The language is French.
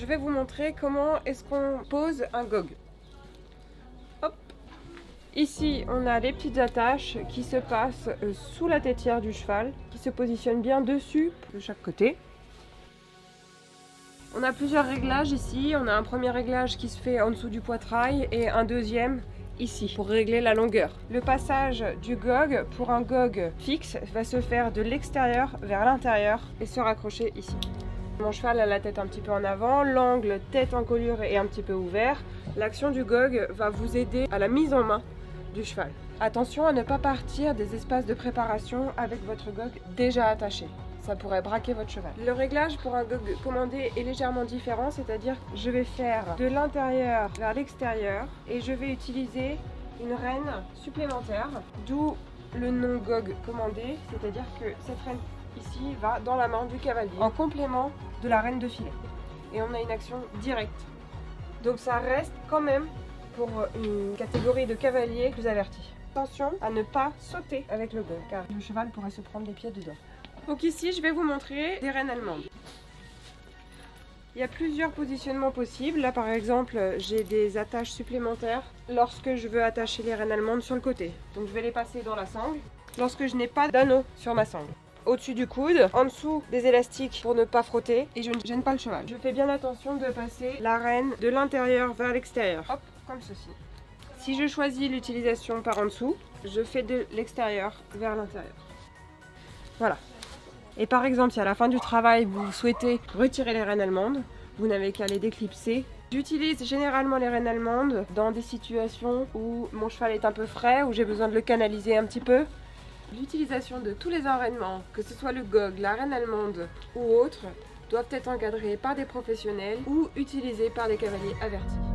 je vais vous montrer comment est-ce qu'on pose un gog. Hop. Ici, on a les petites attaches qui se passent sous la tétière du cheval, qui se positionnent bien dessus de chaque côté. On a plusieurs réglages ici. On a un premier réglage qui se fait en dessous du poitrail et un deuxième ici pour régler la longueur. Le passage du gog pour un gog fixe va se faire de l'extérieur vers l'intérieur et se raccrocher ici. Mon cheval a la tête un petit peu en avant, l'angle tête encolure est un petit peu ouvert. L'action du gog va vous aider à la mise en main du cheval. Attention à ne pas partir des espaces de préparation avec votre gog déjà attaché. Ça pourrait braquer votre cheval. Le réglage pour un gog commandé est légèrement différent, c'est-à-dire que je vais faire de l'intérieur vers l'extérieur et je vais utiliser une rêne supplémentaire, d'où le nom gog commandé, c'est-à-dire que cette rêne ici va dans la main du cavalier en complément de la rêne de filet. Et on a une action directe. Donc ça reste quand même pour une catégorie de cavaliers plus avertis. Attention à ne pas sauter avec le gog car le cheval pourrait se prendre des pieds dedans. Donc ici, je vais vous montrer des rênes allemandes. Il y a plusieurs positionnements possibles. Là, par exemple, j'ai des attaches supplémentaires lorsque je veux attacher les rênes allemandes sur le côté. Donc, je vais les passer dans la sangle lorsque je n'ai pas d'anneau sur ma sangle. Au-dessus du coude, en dessous des élastiques pour ne pas frotter et je ne gêne pas le cheval. Je fais bien attention de passer la rêne de l'intérieur vers l'extérieur. Hop, comme ceci. Si je choisis l'utilisation par en dessous, je fais de l'extérieur vers l'intérieur. Voilà. Et par exemple, si à la fin du travail, vous souhaitez retirer les rênes allemandes, vous n'avez qu'à les déclipser. J'utilise généralement les rênes allemandes dans des situations où mon cheval est un peu frais, où j'ai besoin de le canaliser un petit peu. L'utilisation de tous les enraînements, que ce soit le gog, la reine allemande ou autre, doivent être encadrés par des professionnels ou utilisés par des cavaliers avertis.